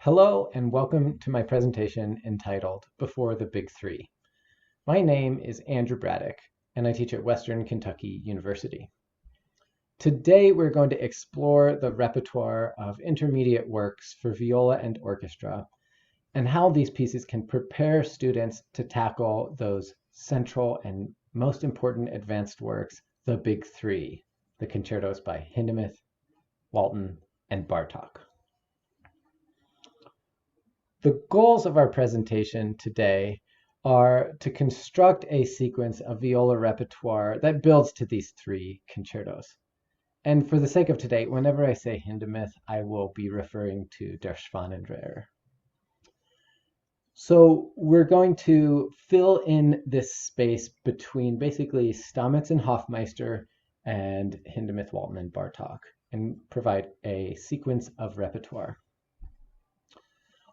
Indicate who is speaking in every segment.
Speaker 1: Hello and welcome to my presentation entitled Before the Big Three. My name is Andrew Braddock and I teach at Western Kentucky University. Today we're going to explore the repertoire of intermediate works for viola and orchestra and how these pieces can prepare students to tackle those central and most important advanced works, the Big Three, the concertos by Hindemith, Walton, and Bartok. The goals of our presentation today are to construct a sequence of viola repertoire that builds to these three concertos. And for the sake of today, whenever I say Hindemith, I will be referring to Der Schwanenreher. So we're going to fill in this space between basically Stamitz and Hoffmeister and Hindemith, Walton, and Bartok, and provide a sequence of repertoire.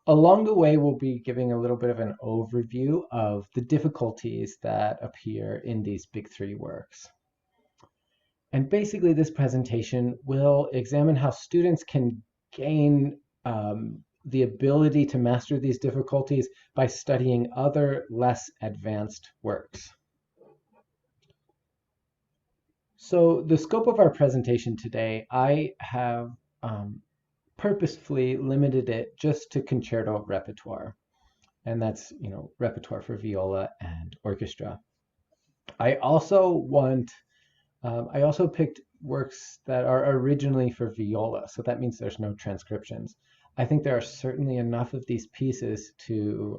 Speaker 1: Along the way, we'll be giving a little bit of an overview of the difficulties that appear in these big three works. And basically, this presentation will examine how students can gain the ability to master these difficulties by studying other less advanced works. So the scope of our presentation today, I have purposefully limited it just to concerto repertoire, and that's repertoire for viola and orchestra. I also picked works that are originally for viola, so that means there's no transcriptions. I think there are certainly enough of these pieces to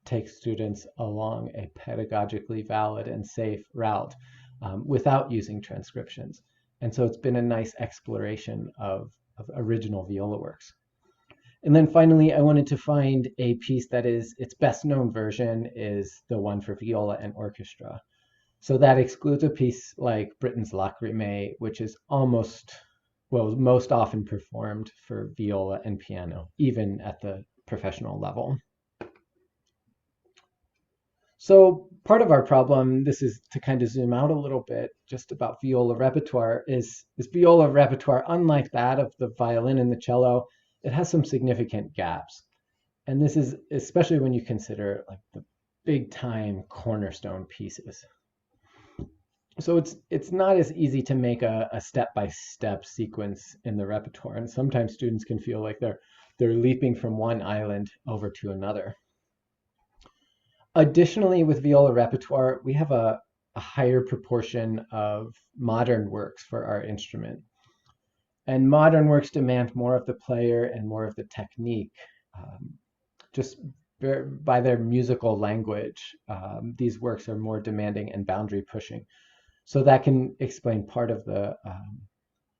Speaker 1: take students along a pedagogically valid and safe route without using transcriptions, and so it's been a nice exploration of original viola works. And then finally, I wanted to find a piece that is its best known version is the one for viola and orchestra. So that excludes a piece like Britten's Lacrimae, which is most often performed for viola and piano, even at the professional level. So part of our problem, this is to kind of zoom out a little bit just about viola repertoire, is viola repertoire, unlike that of the violin and the cello, it has some significant gaps. And this is especially when you consider like the big time cornerstone pieces. So it's not as easy to make a step-by-step sequence in the repertoire. And sometimes students can feel like they're leaping from one island over to another. Additionally, with viola repertoire, we have a higher proportion of modern works for our instrument. And modern works demand more of the player and more of the technique. Just by their musical language, these works are more demanding and boundary pushing. So that can explain part of the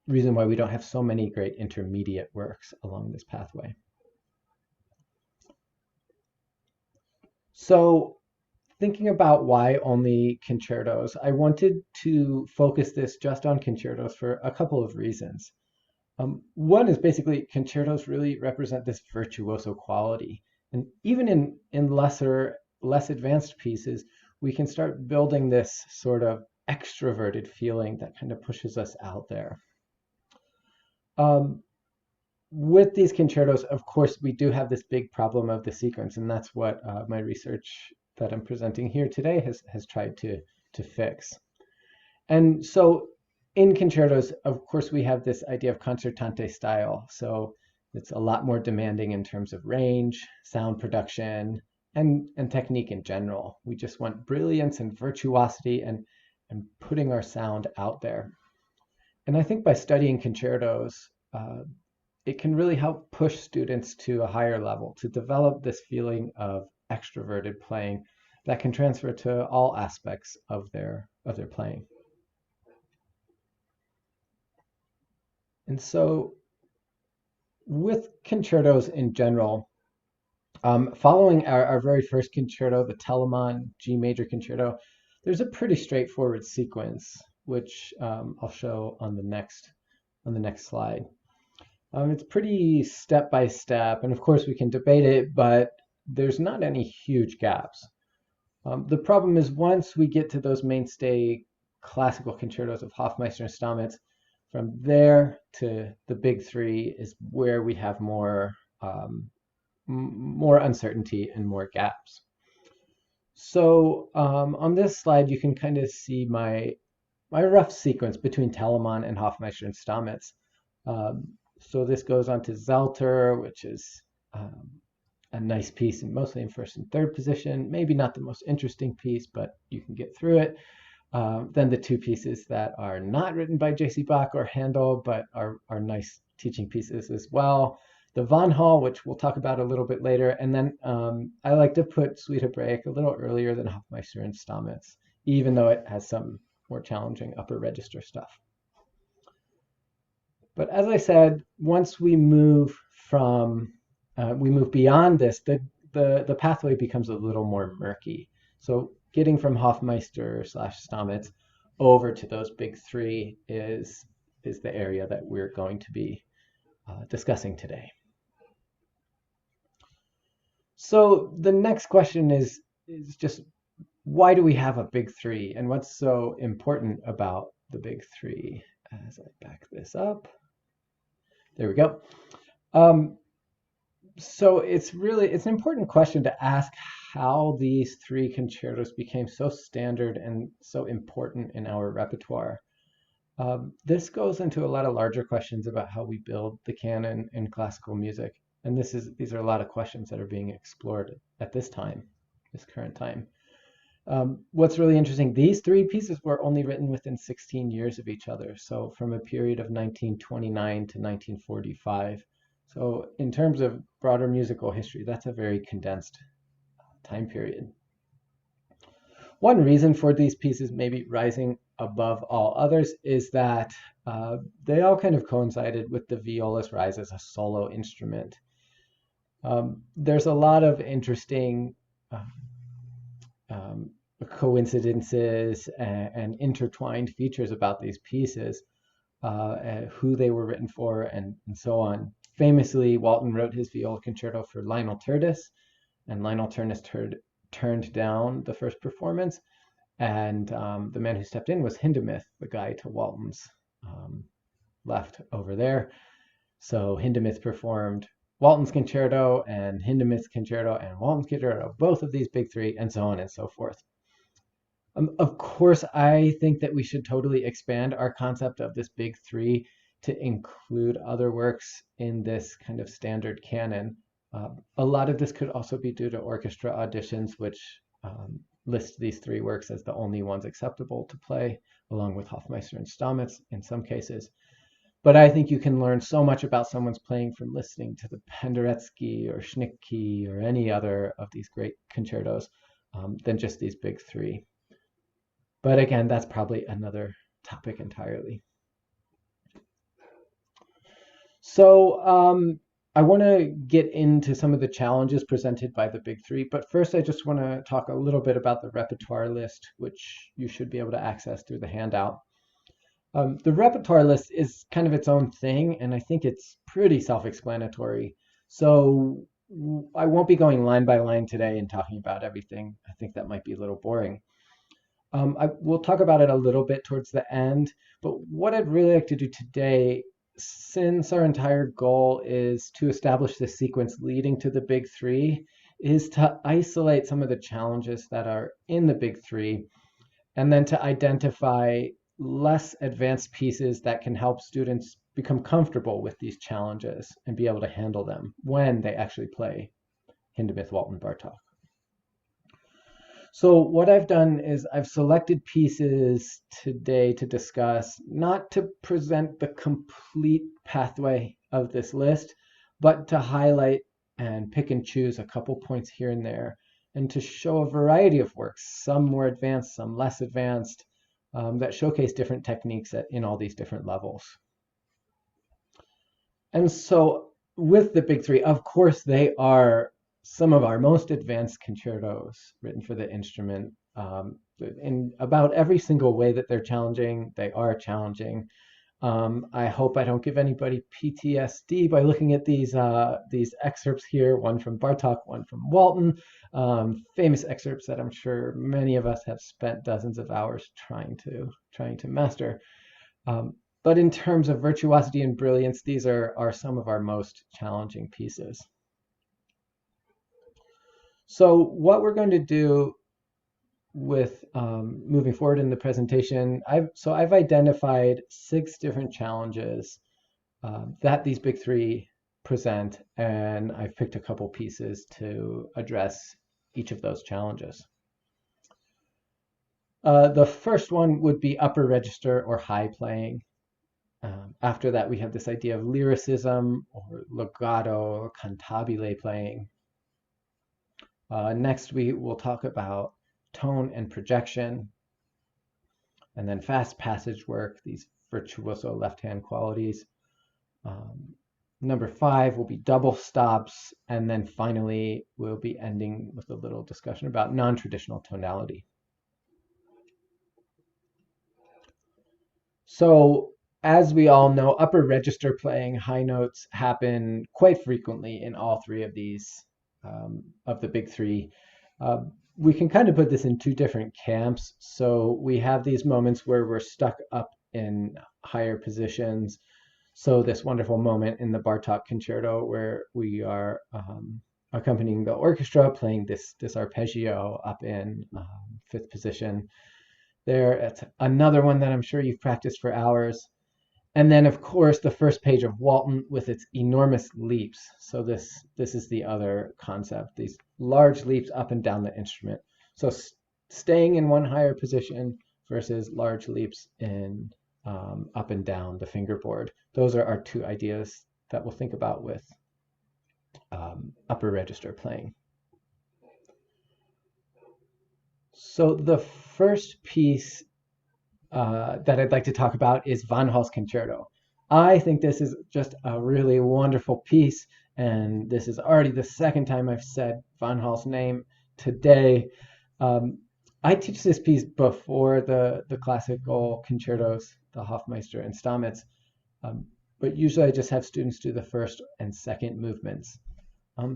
Speaker 1: reason why we don't have so many great intermediate works along this pathway. So thinking about why only concertos, I wanted to focus this just on concertos for a couple of reasons. One is basically concertos really represent this virtuoso quality. And even in less advanced pieces, we can start building this sort of extroverted feeling that kind of pushes us out there. With these concertos, of course, we do have this big problem of the sequence, and that's what my research that I'm presenting here today has tried to fix. And so in concertos, of course, we have this idea of concertante style. So it's a lot more demanding in terms of range, sound production, and technique in general. We just want brilliance and virtuosity and putting our sound out there. And I think by studying concertos, it can really help push students to a higher level, to develop this feeling of extroverted playing that can transfer to all aspects of their playing. And so with concertos in general, following our very first concerto, the Telemann G major concerto, there's a pretty straightforward sequence, which I'll show on the next slide. It's pretty step by step, and of course we can debate it, but there's not any huge gaps. The problem is once we get to those mainstay classical concertos of Hoffmeister and Stamitz, from there to the big three is where we have more more uncertainty and more gaps. So on this slide, you can kind of see my rough sequence between Telemann and Hoffmeister and Stamitz. So this goes on to Zelter, which is a nice piece and mostly in first and third position. Maybe not the most interesting piece, but you can get through it. Then the two pieces that are not written by J.C. Bach or Handel, but are nice teaching pieces as well. The Vanhal, which we'll talk about a little bit later. And then I like to put Suite Hebraic a little earlier than Hoffmeister and Stamitz, even though it has some more challenging upper register stuff. But as I said, once we move beyond this, the pathway becomes a little more murky. So getting from Hoffmeister / Stamitz over to those big three is the area that we're going to be discussing today. So the next question is just, why do we have a big three, and what's so important about the big three? As I back this up, there we go. So it's an important question to ask how these three concertos became so standard and so important in our repertoire. This goes into a lot of larger questions about how we build the canon in classical music. And these are a lot of questions that are being explored at this current time. What's really interesting, these three pieces were only written within 16 years of each other. So from a period of 1929 to 1945. So in terms of broader musical history, that's a very condensed time period. One reason for these pieces maybe rising above all others is that they all kind of coincided with the viola's rise as a solo instrument. There's a lot of interesting coincidences and intertwined features about these pieces, who they were written for, and so on. Famously, Walton wrote his viola concerto for Lionel Turdis, and Lionel Turdis turned down the first performance, and the man who stepped in was Hindemith, the guy to Walton's left over there. So Hindemith performed Walton's concerto and Hindemith's concerto and Walton's concerto, both of these big three, and so on and so forth. Of course, I think that we should totally expand our concept of this big three to include other works in this kind of standard canon. A lot of this could also be due to orchestra auditions, which list these three works as the only ones acceptable to play, along with Hoffmeister and Stamitz in some cases. But I think you can learn so much about someone's playing from listening to the Penderecki or Schnicki or any other of these great concertos than just these big three. But again, that's probably another topic entirely. So I want to get into some of the challenges presented by the big three, but first I just want to talk a little bit about the repertoire list, which you should be able to access through the handout. The repertoire list is kind of its own thing, and I think it's pretty self-explanatory. So I won't be going line by line today and talking about everything. I think that might be a little boring. We'll talk about it a little bit towards the end, but what I'd really like to do today, since our entire goal is to establish the sequence leading to the big three, is to isolate some of the challenges that are in the big three, and then to identify less advanced pieces that can help students become comfortable with these challenges and be able to handle them when they actually play Hindemith, Walton, Bartok. So what I've done is I've selected pieces today to discuss, not to present the complete pathway of this list, but to highlight and pick and choose a couple points here and there, and to show a variety of works, some more advanced, some less advanced, that showcase different techniques in all these different levels. And so with the big three, of course, they are some of our most advanced concertos written for the instrument. In about every single way that they're challenging, they are challenging. I hope I don't give anybody PTSD by looking at these excerpts here, one from Bartok, one from Walton, famous excerpts that I'm sure many of us have spent dozens of hours trying to master. But in terms of virtuosity and brilliance, these are some of our most challenging pieces. So what we're going to do with moving forward in the presentation, I've identified 6 different challenges that these big 3 present, and I've picked a couple pieces to address each of those challenges. The first one would be upper register or high playing. After that, we have this idea of lyricism or legato or cantabile playing. Next, we will talk about tone and projection, and then fast passage work, these virtuoso left-hand qualities. Number 5 will be double stops, and then finally we'll be ending with a little discussion about non-traditional tonality. So as we all know, upper register playing, high notes, happen quite frequently in all 3 of these, of the big 3. We can kind of put this in 2 different camps. So we have these moments where we're stuck up in higher positions. So this wonderful moment in the Bartok Concerto where we are accompanying the orchestra, playing this arpeggio up in 5th position. There, it's another one that I'm sure you've practiced for hours. And then, of course, the first page of Walton with its enormous leaps. So this is the other concept, these large leaps up and down the instrument. So staying in one higher position versus large leaps in up and down the fingerboard. Those are our 2 ideas that we'll think about with upper register playing. So the first piece that I'd like to talk about is Vanhal's Concerto. I think this is just a really wonderful piece, and this is already the 2nd time I've said Vanhal's name today. I teach this piece before the classical concertos, the Hoffmeister and Stamitz, but usually I just have students do the 1st and 2nd movements.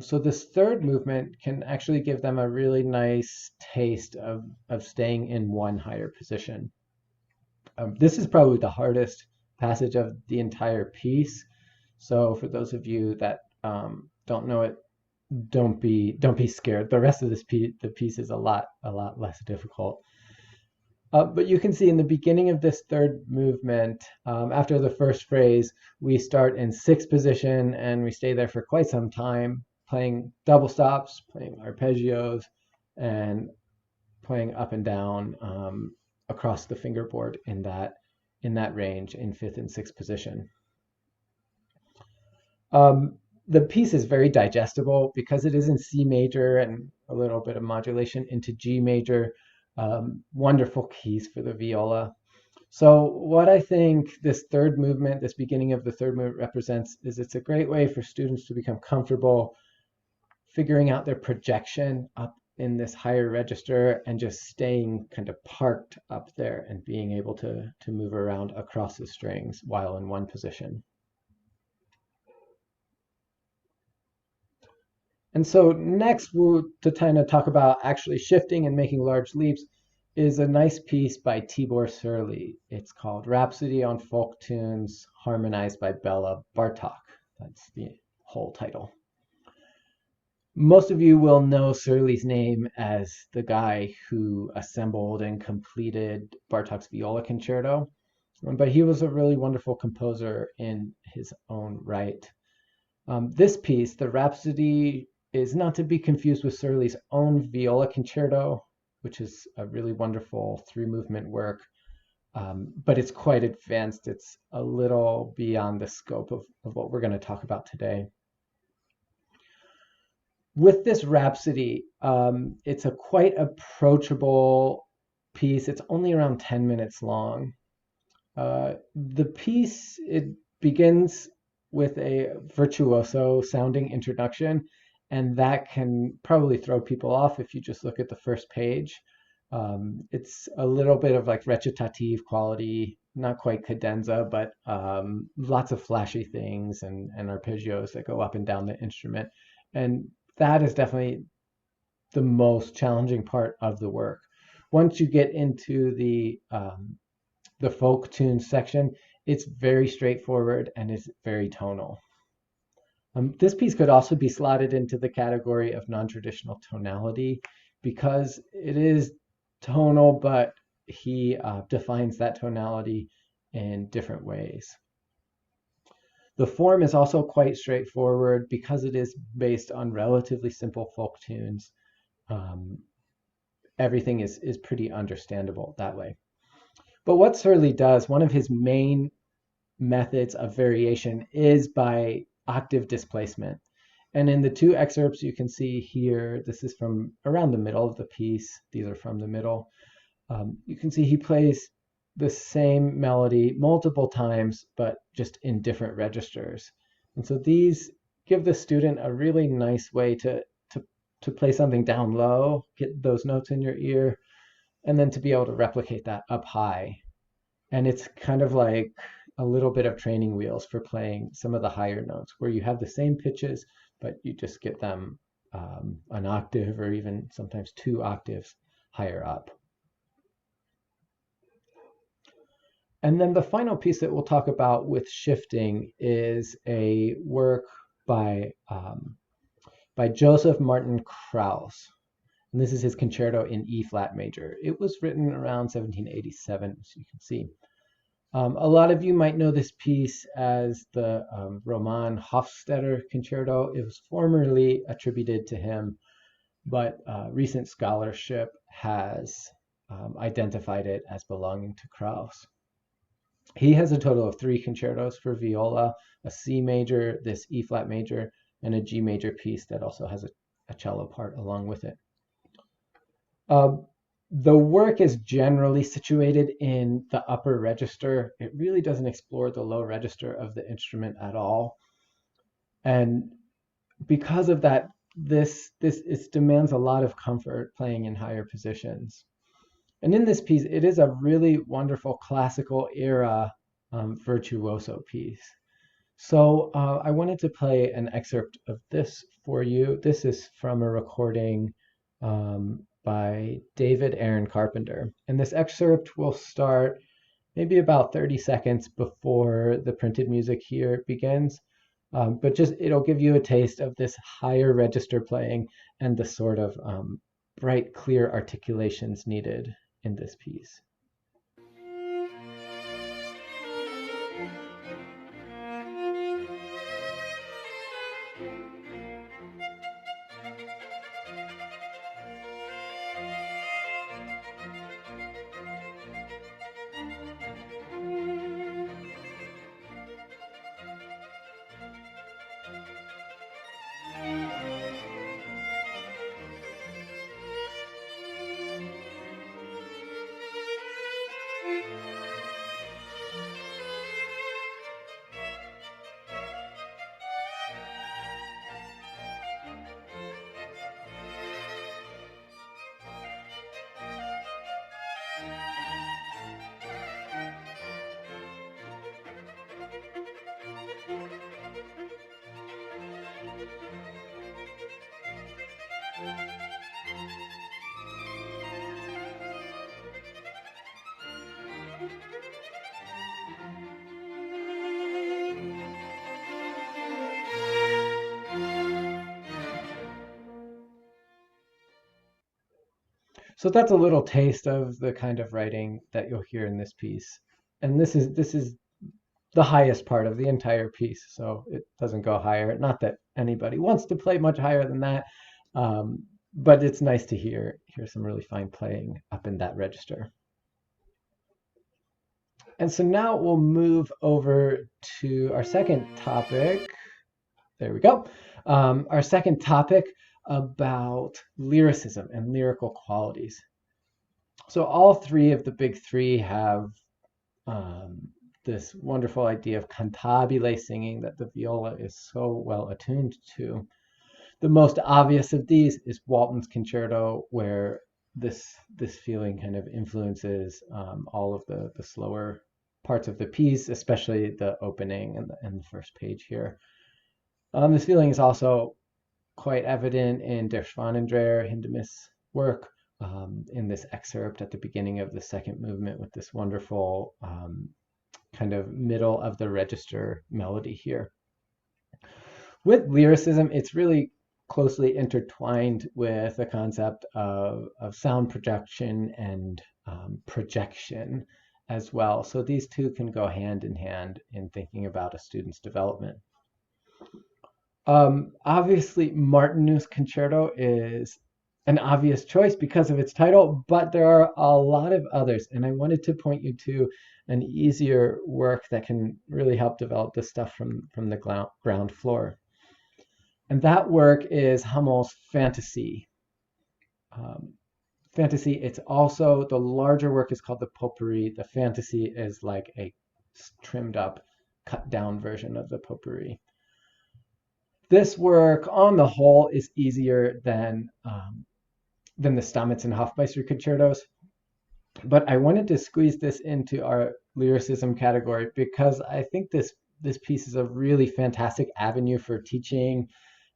Speaker 1: So this 3rd movement can actually give them a really nice taste of staying in one higher position. This is probably the hardest passage of the entire piece. So for those of you that don't know it, don't be scared. The rest of this the piece is a lot less difficult. But you can see in the beginning of this 3rd movement, after the first phrase, we start in 6th position and we stay there for quite some time, playing double stops, playing arpeggios, and playing up and down across the fingerboard in that range in 5th and 6th position. The piece is very digestible because it is in C major and a little bit of modulation into G major. Wonderful keys for the viola. So what I think this 3rd movement, this beginning of the 3rd movement represents is it's a great way for students to become comfortable figuring out their projection up in this higher register and just staying kind of parked up there and being able to move around across the strings while in one position. And so next to kind of talk about actually shifting and making large leaps is a nice piece by Tibor Surly. It's called Rhapsody on Folk Tunes, harmonized by Bela Bartok. That's the whole title. Most of you will know Surly's name as the guy who assembled and completed Bartok's Viola Concerto, but he was a really wonderful composer in his own right. This piece, the Rhapsody, is not to be confused with Surly's own Viola Concerto, which is a really wonderful 3-movement work, but it's quite advanced. It's a little beyond the scope of what we're going to talk about today. With this Rhapsody, it's a quite approachable piece. It's only around 10 minutes long. The piece, it begins with a virtuoso sounding introduction, and that can probably throw people off if you just look at the first page. It's a little bit of like recitative quality, not quite cadenza, but lots of flashy things and arpeggios that go up and down the instrument. And that is definitely the most challenging part of the work. Once you get into the folk tune section, It's very straightforward and is very tonal. This piece could also be slotted into the category of non-traditional tonality because it is tonal, but he defines that tonality in different ways. The form is also quite straightforward because it is based on relatively simple folk tunes. Everything is pretty understandable that way. But what Surly does, one of his main methods of variation is by octave displacement. And in the two excerpts you can see here, this is from around the middle of the piece. These are from the middle. You can see he plays the same melody multiple times, but just in different registers. And so these give the student a really nice way to play something down low, get those notes in your ear, and then to be able to replicate that up high. And it's kind of like a little bit of training wheels for playing some of the higher notes where you have the same pitches, but you just get them an octave or even sometimes 2 octaves higher up. And then the final piece that we'll talk about with shifting is a work by Joseph Martin Kraus. And this is his concerto in E-flat major. It was written around 1787, as you can see. A lot of you might know this piece as the Roman Hofstadter Concerto. It was formerly attributed to him, but recent scholarship has identified it as belonging to Kraus. He has a total of 3 concertos for viola, a C major, this E-flat major, and a G major piece that also has a cello part along with it. The work is generally situated in the upper register. It really doesn't explore the low register of the instrument at all. And because of that, this demands a lot of comfort playing in higher positions. And in this piece, it is a really wonderful classical era virtuoso piece. So I wanted to play an excerpt of this for you. This is from a recording by David Aaron Carpenter. And this excerpt will start maybe about 30 seconds before the printed music here begins. But just it'll give you a taste of this higher register playing and the sort of bright, clear articulations needed in this piece. So that's a little taste of the kind of writing that you'll hear in this piece. And this is the highest part of the entire piece, so it doesn't go higher. Not that anybody wants to play much higher than that, but it's nice to hear some really fine playing up in that register. And so now we'll move over to our second topic. There we go. Our second topic about lyricism and lyrical qualities. So all 3 of the big 3 have this wonderful idea of cantabile singing that the viola is so well attuned to. The most obvious of these is Walton's concerto, where this feeling kind of influences all of the slower parts of the piece, especially the opening and the first page here. This feeling is also quite evident in Der Schwanendreher, Hindemith's work, in this excerpt at the beginning of the second movement with this wonderful kind of middle of the register melody here. With lyricism, it's really closely intertwined with the concept of sound projection and projection as well. So these two can go hand in hand in thinking about a student's development. Obviously, Martinu's concerto is an obvious choice because of its title, but there are a lot of others, and I wanted to point you to an easier work that can really help develop this stuff from the ground floor. And that work is Hummel's Fantasie. Fantasie, it's also, the larger work is called the Potpourri. The Fantasie is like a trimmed up, cut down version of the Potpourri. This work, on the whole, is easier than the Stamitz and Hoffmeister concertos. But I wanted to squeeze this into our lyricism category because I think this piece is a really fantastic avenue for teaching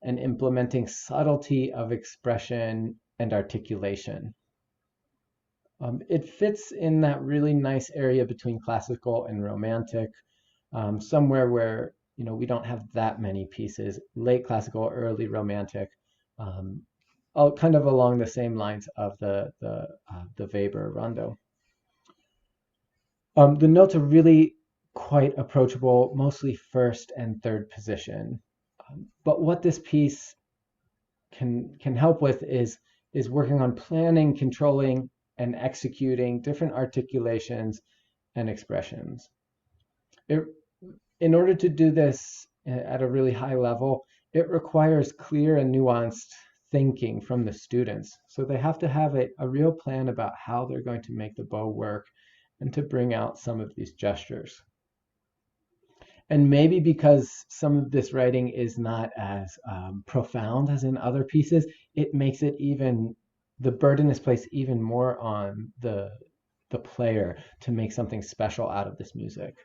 Speaker 1: and implementing subtlety of expression and articulation. It fits in that really nice area between classical and romantic, somewhere where we don't have that many pieces, late classical, early romantic, all kind of along the same lines of the Weber rondo. The notes are really quite approachable, mostly first and third position. But what this piece can help with is working on planning, controlling, and executing different articulations and expressions. In order to do this at a really high level, it requires clear and nuanced thinking from the students. So they have to have a real plan about how they're going to make the bow work and to bring out some of these gestures. And maybe because some of this writing is not as profound as in other pieces, it makes it the burden is placed even more on the player to make something special out of this music.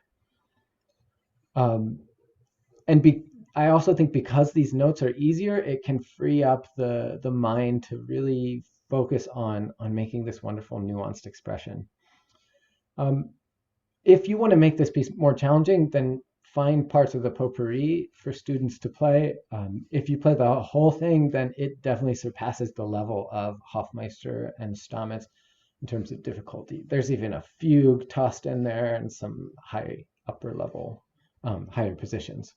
Speaker 1: I also think because these notes are easier, it can free up the mind to really focus on making this wonderful nuanced expression. If you want to make this piece more challenging, then find parts of the potpourri for students to play. If you play the whole thing, then it definitely surpasses the level of Hoffmeister and Stamitz in terms of difficulty. There's even a fugue tossed in there and some high upper level, higher positions.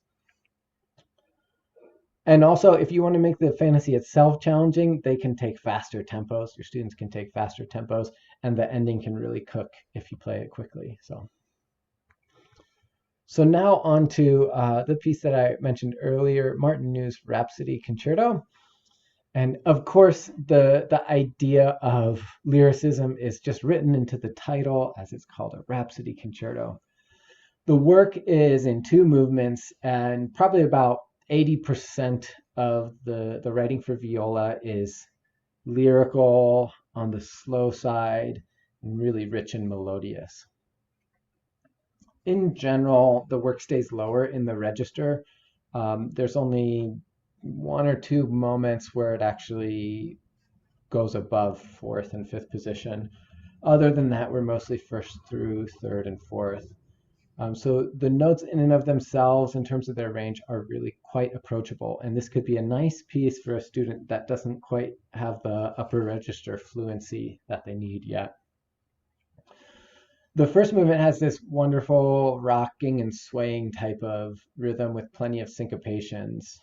Speaker 1: And also, if you want to make the fantasy itself challenging, they can take faster tempos. Your students can take faster tempos, and the ending can really cook if you play it quickly. So now on to the piece that I mentioned earlier, Martinu's Rhapsody Concerto. And of course, the idea of lyricism is just written into the title, as it's called a Rhapsody Concerto. The work is in two movements, and probably about 80% of the writing for viola is lyrical on the slow side and really rich and melodious. In general, the work stays lower in the register. There's only one or two moments where it actually goes above fourth and fifth position. Other than that, we're mostly first through third and fourth. So the notes in and of themselves, in terms of their range, are really quite approachable. And this could be a nice piece for a student that doesn't quite have the upper register fluency that they need yet. The first movement has this wonderful rocking and swaying type of rhythm with plenty of syncopations.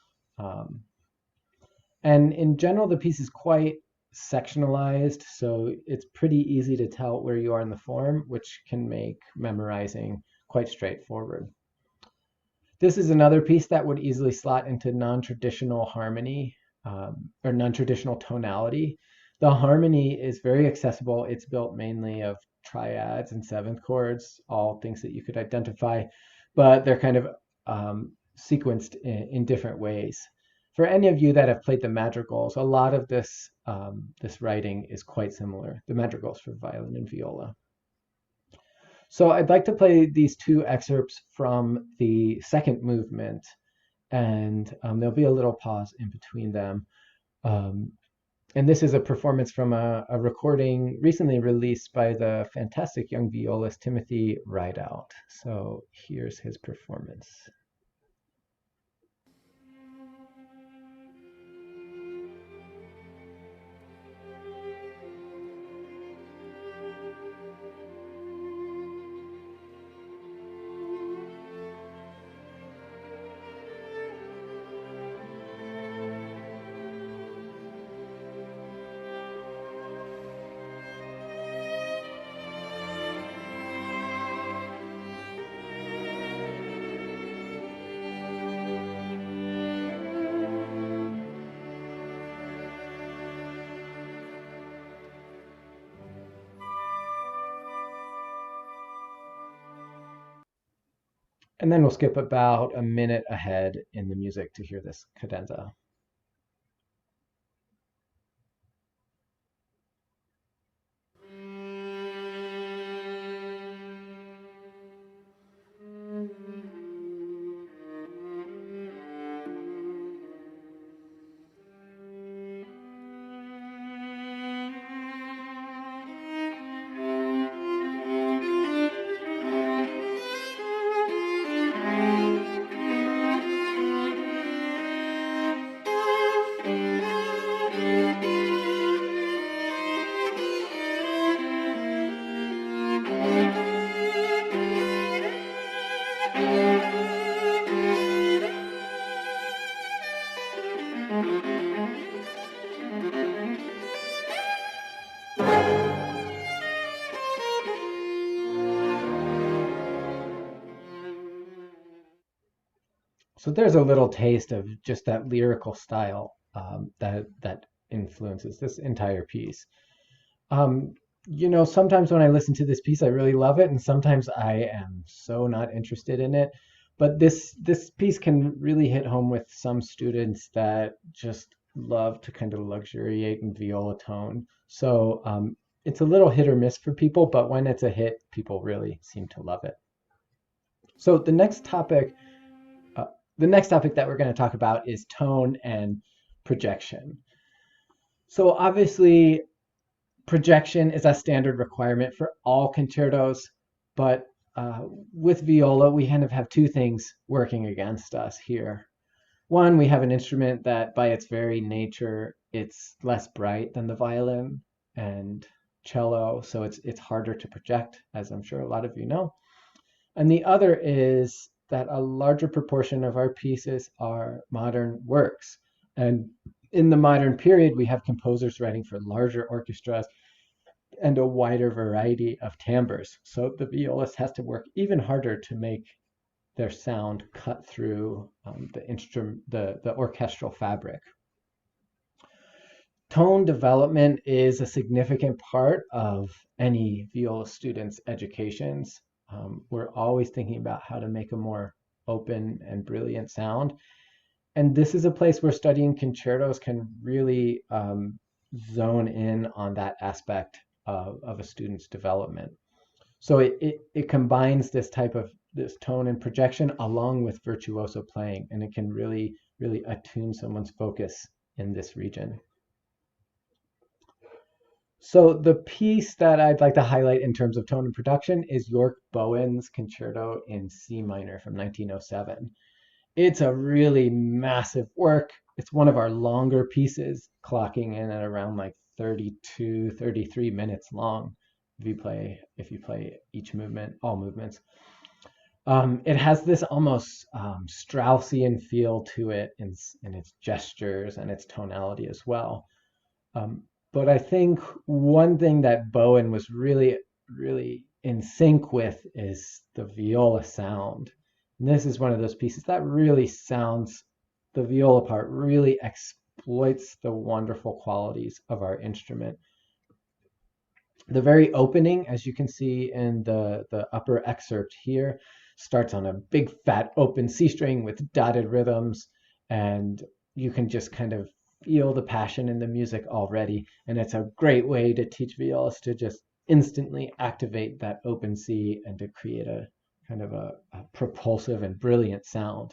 Speaker 1: And in general, the piece is quite sectionalized, so it's pretty easy to tell where you are in the form, which can make memorizing quite straightforward. This is another piece that would easily slot into non-traditional harmony or non-traditional tonality. The harmony is very accessible. It's built mainly of triads and seventh chords, all things that you could identify, but they're kind of sequenced in different ways. For any of you that have played the madrigals, a lot of this writing is quite similar, the madrigals for violin and viola. So I'd like to play these two excerpts from the second movement, and there'll be a little pause in between them. And this is a performance from a recording recently released by the fantastic young violist Timothy Rideout. So here's his performance. And then we'll skip about a minute ahead in the music to hear this cadenza. So there's a little taste of just that lyrical style that influences this entire piece. Um, sometimes when I listen to this piece, I really love it, and sometimes I am so not interested in it. But this piece can really hit home with some students that just love to kind of luxuriate in viola tone. So it's a little hit or miss for people, but when it's a hit, people really seem to love it. So uh, the next topic that we're going to talk about is tone and projection. So obviously, projection is a standard requirement for all concertos, but with viola, we kind of have two things working against us here. One, we have an instrument that by its very nature, it's less bright than the violin and cello, so it's harder to project, as I'm sure a lot of you know. And the other is that a larger proportion of our pieces are modern works. And in the modern period, we have composers writing for larger orchestras and a wider variety of timbres. So the violist has to work even harder to make their sound cut through the orchestral fabric. Tone development is a significant part of any viola student's educations. We're always thinking about how to make a more open and brilliant sound. And this is a place where studying concertos can really zone in on that aspect of a student's development. So it combines this tone and projection along with virtuoso playing, and it can really, really attune someone's focus in this region. So the piece that I'd like to highlight in terms of tone and production is York Bowen's Concerto in C minor from 1907. It's a really massive work. It's one of our longer pieces, clocking in at around like 32, 33 minutes long if you play each movement, all movements. It has this almost Straussian feel to it in its gestures and its tonality as well. Um, but I think one thing that Bowen was really, really in sync with is the viola sound. And this is one of those pieces that really sounds, the viola part really exploits the wonderful qualities of our instrument. The very opening, as you can see in the upper excerpt here, starts on a big fat open C string with dotted rhythms, and you can just kind of feel the passion in the music already. And it's a great way to teach violists to just instantly activate that open C and to create a kind of a propulsive and brilliant sound.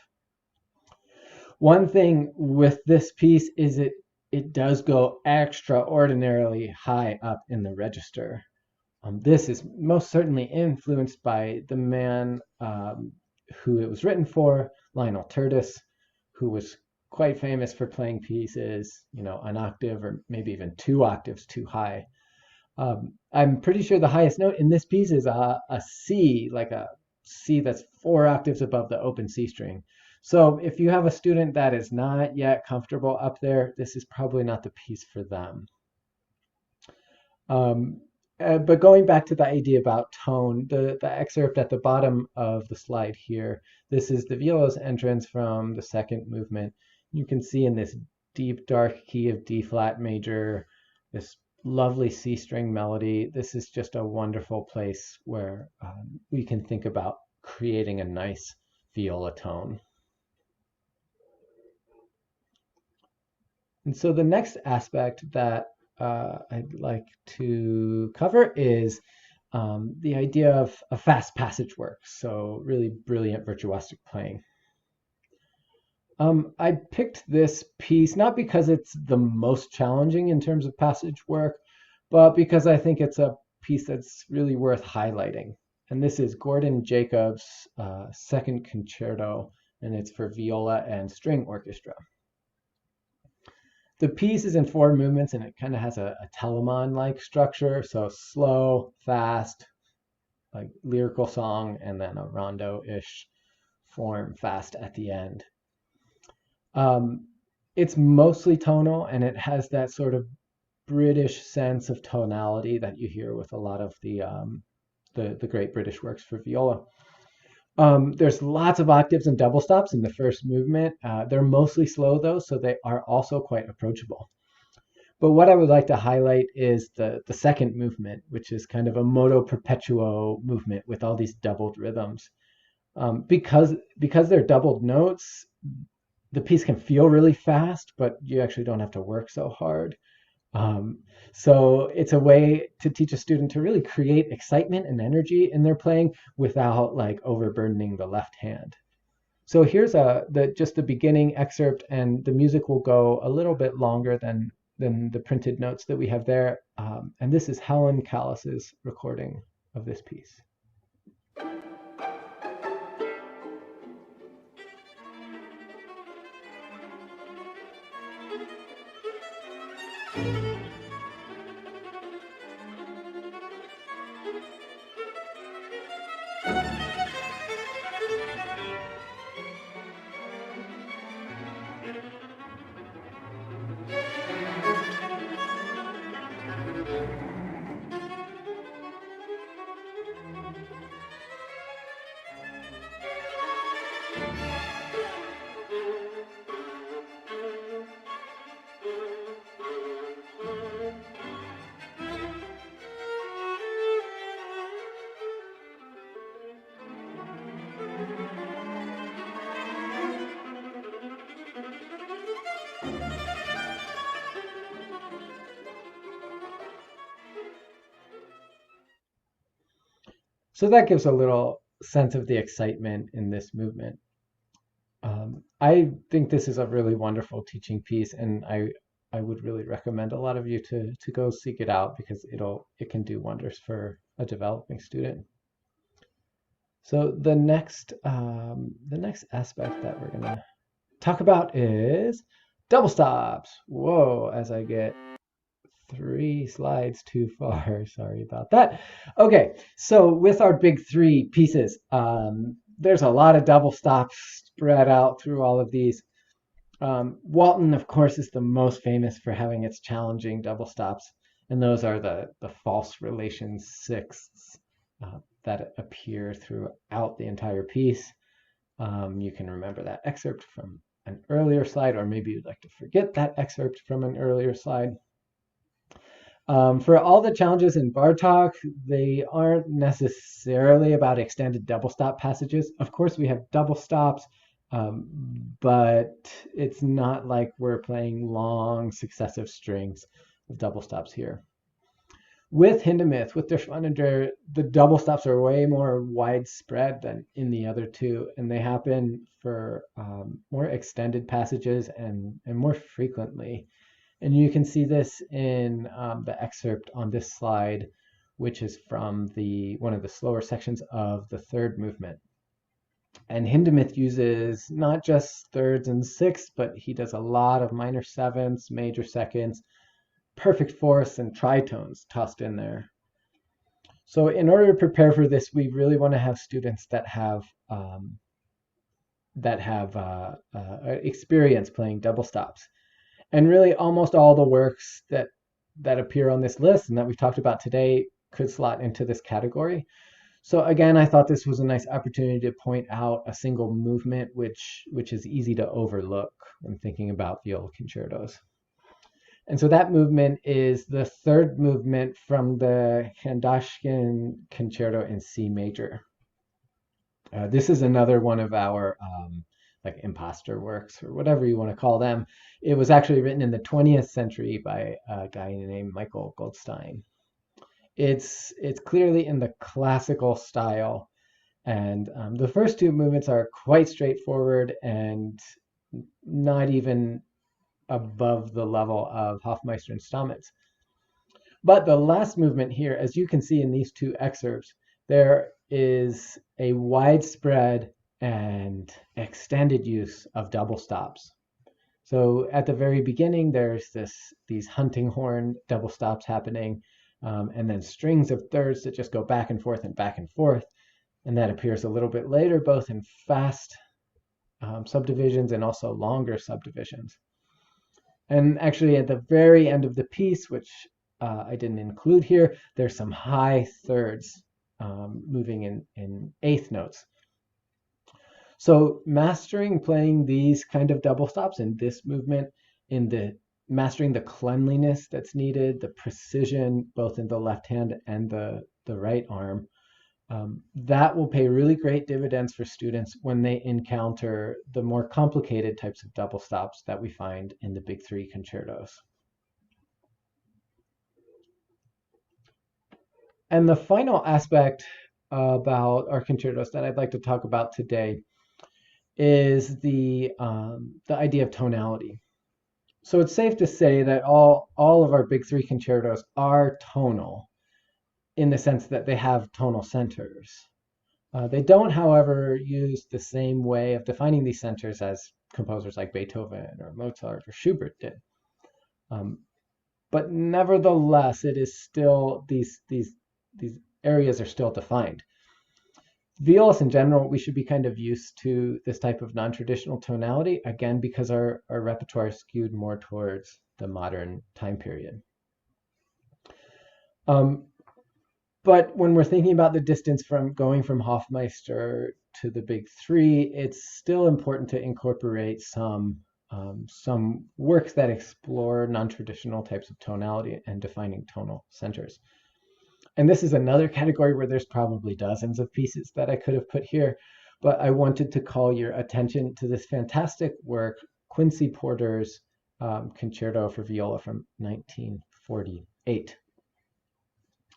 Speaker 1: One thing with this piece is it does go extraordinarily high up in the register. This is most certainly influenced by the man who it was written for, Lionel Tertis, who was quite famous for playing pieces, an octave or maybe even 2 octaves too high. I'm pretty sure the highest note in this piece is a C, like a C that's 4 octaves above the open C string. So if you have a student that is not yet comfortable up there, this is probably not the piece for them. But going back to the idea about tone, the excerpt at the bottom of the slide here, this is the viola's entrance from the second movement. You can see in this deep, dark key of D flat major, this lovely C string melody. This is just a wonderful place where we can think about creating a nice viola tone. And so the next aspect that I'd like to cover is the idea of a fast passage work, so really brilliant virtuosic playing. I picked this piece not because it's the most challenging in terms of passage work, but because I think it's a piece that's really worth highlighting. And this is Gordon Jacobs' second concerto, and it's for viola and string orchestra. The piece is in 4 movements, and it kind of has a Telemann-like structure, so slow, fast, like lyrical song, and then a rondo-ish form, fast at the end. It's mostly tonal, and it has that sort of British sense of tonality that you hear with a lot of the great British works for viola. There's lots of octaves and double stops in the first movement. They're mostly slow though, so they are also quite approachable. But what I would like to highlight is the second movement, which is kind of a moto perpetuo movement with all these doubled rhythms. Because they're doubled notes, the piece can feel really fast, but you actually don't have to work so hard. So it's a way to teach a student to really create excitement and energy in their playing without like overburdening the left hand. So here's just the beginning excerpt, and the music will go a little bit longer than the printed notes that we have there. And this is Helen Callis's recording of this piece. So that gives a little sense of the excitement in this movement. I think this is a really wonderful teaching piece, and I would really recommend a lot of you to go seek it out because it can do wonders for a developing student. So the next aspect that we're gonna talk about is double stops. Whoa, as I get 3 slides too far. Sorry about that. Okay, so with our big 3 pieces, there's a lot of double stops spread out through all of these. Walton, of course, is the most famous for having its challenging double stops, and those are the false relation sixths that appear throughout the entire piece. You can remember that excerpt from an earlier slide, or maybe you'd like to forget that excerpt from an earlier slide. For all the challenges in Bartok, they aren't necessarily about extended double stop passages. Of course, we have double stops, but it's not like we're playing long successive strings of double stops here. With Hindemith, with Der Schwanender, the double stops are way more widespread than in the other 2, and they happen for more extended passages and more frequently. And you can see this in the excerpt on this slide, which is from one of the slower sections of the third movement. And Hindemith uses not just thirds and sixths, but he does a lot of minor sevenths, major seconds, perfect fourths, and tritones tossed in there. So in order to prepare for this, we really want to have students that have experience playing double stops. And really almost all the works that appear on this list and that we've talked about today could slot into this category. So again, I thought this was a nice opportunity to point out a single movement which is easy to overlook when thinking about viola concertos. And so that movement is the third movement from the Khandoshkin concerto in C major. This is another one of our like imposter works or whatever you want to call them. It was actually written in the 20th century by a guy named Michael Goldstein. It's clearly in the classical style, and the first two movements are quite straightforward and not even above the level of Hoffmeister and Stamitz. But the last movement here, as you can see in these two excerpts, there is a widespread and extended use of double stops. So at the very beginning, there's these hunting horn double stops happening, and then strings of thirds that just go back and forth and back and forth. And that appears a little bit later, both in fast subdivisions and also longer subdivisions. And actually at the very end of the piece, which I didn't include here, there's some high thirds moving in eighth notes. So mastering playing these kind of double stops in this movement, mastering the cleanliness that's needed, the precision both in the left hand and the right arm, that will pay really great dividends for students when they encounter the more complicated types of double stops that we find in the big three concertos. And the final aspect about our concertos that I'd like to talk about today is the idea of tonality. So it's safe to say that all of our big three concertos are tonal in the sense that they have tonal centers. They don't, however, use the same way of defining these centers as composers like Beethoven or Mozart or Schubert did. But nevertheless, it is still, these areas are still defined. Violas in general, we should be kind of used to this type of non-traditional tonality, again, because our repertoire is skewed more towards the modern time period. But when we're thinking about the distance from going from Hoffmeister to the big three, it's still important to incorporate some works that explore non-traditional types of tonality and defining tonal centers. And this is another category where there's probably dozens of pieces that I could have put here, but I wanted to call your attention to this fantastic work, Quincy Porter's Concerto for Viola from 1948.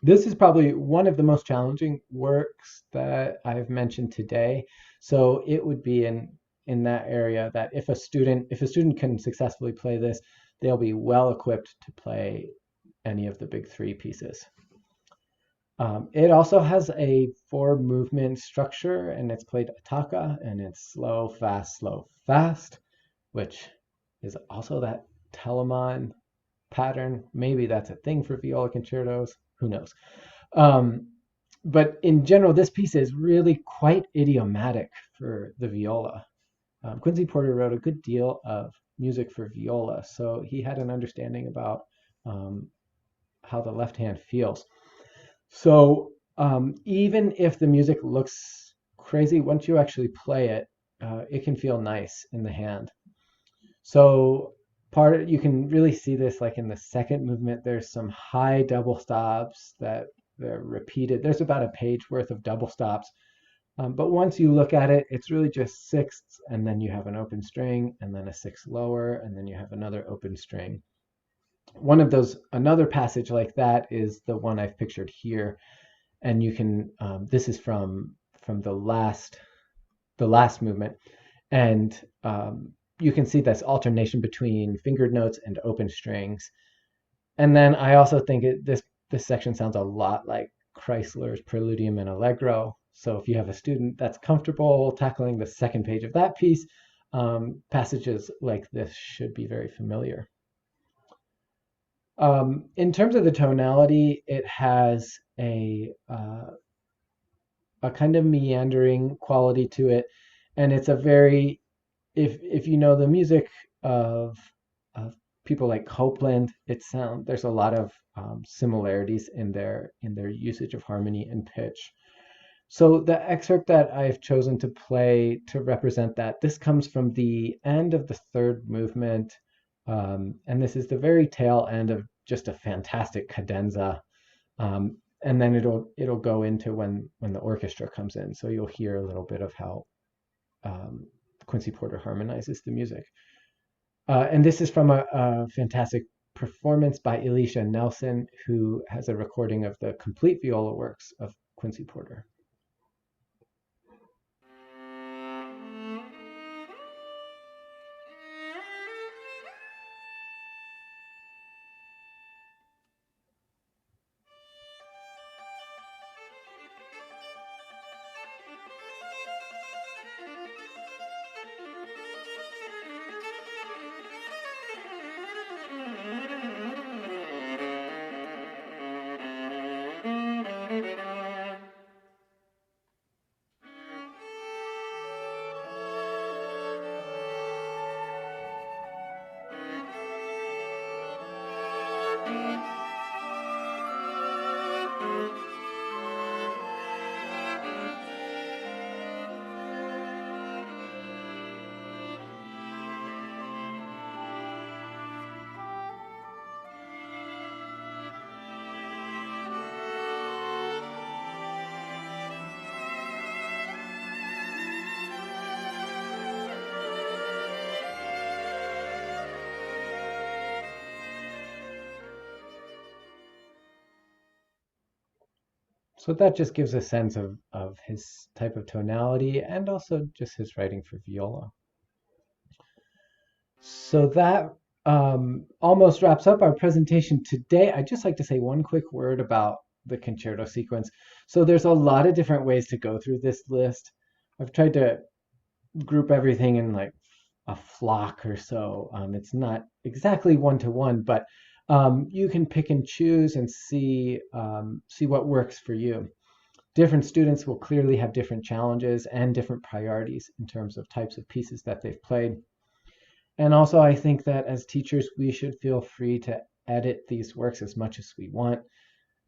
Speaker 1: This is probably one of the most challenging works that I've mentioned today. So it would be in that area that if a student can successfully play this, they'll be well equipped to play any of the big three pieces. It also has a 4-movement structure, and it's played attacca, and it's slow, fast, which is also that Telemann pattern. Maybe that's a thing for viola concertos. Who knows? But in general, this piece is really quite idiomatic for the viola. Quincy Porter wrote a good deal of music for viola, so he had an understanding about how the left hand feels. So even if the music looks crazy, once you actually play it, it can feel nice in the hand. So you can really see this like in the second movement. There's some high double stops that they're repeated. There's about a page worth of double stops. But once you look at it, it's really just sixths, and then you have an open string, and then a sixth lower, and then you have another open string. Another passage like that is the one I've pictured here, and you can. This is from the last movement, and you can see this alternation between fingered notes and open strings. And then I also think this section sounds a lot like Kreisler's Preludium and Allegro. So if you have a student that's comfortable tackling the second page of that piece, passages like this should be very familiar. In terms of the tonality, it has a kind of meandering quality to it, and it's a very, if you know the music of people like Copland, there's a lot of similarities in their usage of harmony and pitch. So the excerpt that I've chosen to play to represent that, this comes from the end of the third movement, and this is the very tail end of just a fantastic cadenza. And then it'll go into when the orchestra comes in. So you'll hear a little bit of how Quincy Porter harmonizes the music. And this is from a fantastic performance by Elisha Nelson, who has a recording of the complete viola works of Quincy Porter. So that just gives a sense of his type of tonality and also just his writing for viola. So that almost wraps up our presentation today. I'd just like to say one quick word about the concerto sequence. So there's a lot of different ways to go through this list. I've tried to group everything in like a flock or so. It's not exactly one-to-one, but you can pick and choose and see what works for you. Different students will clearly have different challenges and different priorities in terms of types of pieces that they've played. And also, I think that as teachers, we should feel free to edit these works as much as we want.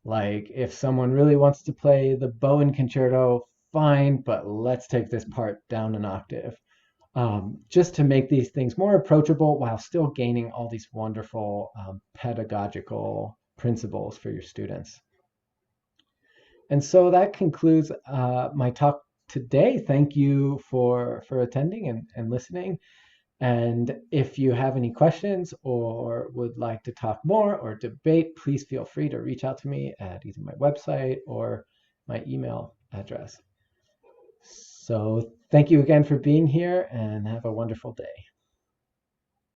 Speaker 1: Like, if someone really wants to play the Bowen Concerto, fine, but let's take this part down an octave. Just to make these things more approachable while still gaining all these wonderful pedagogical principles for your students. And so that concludes my talk today. Thank you for attending and listening. And if you have any questions or would like to talk more or debate, please feel free to reach out to me at either my website or my email address. So thank you again for being here and have a wonderful day.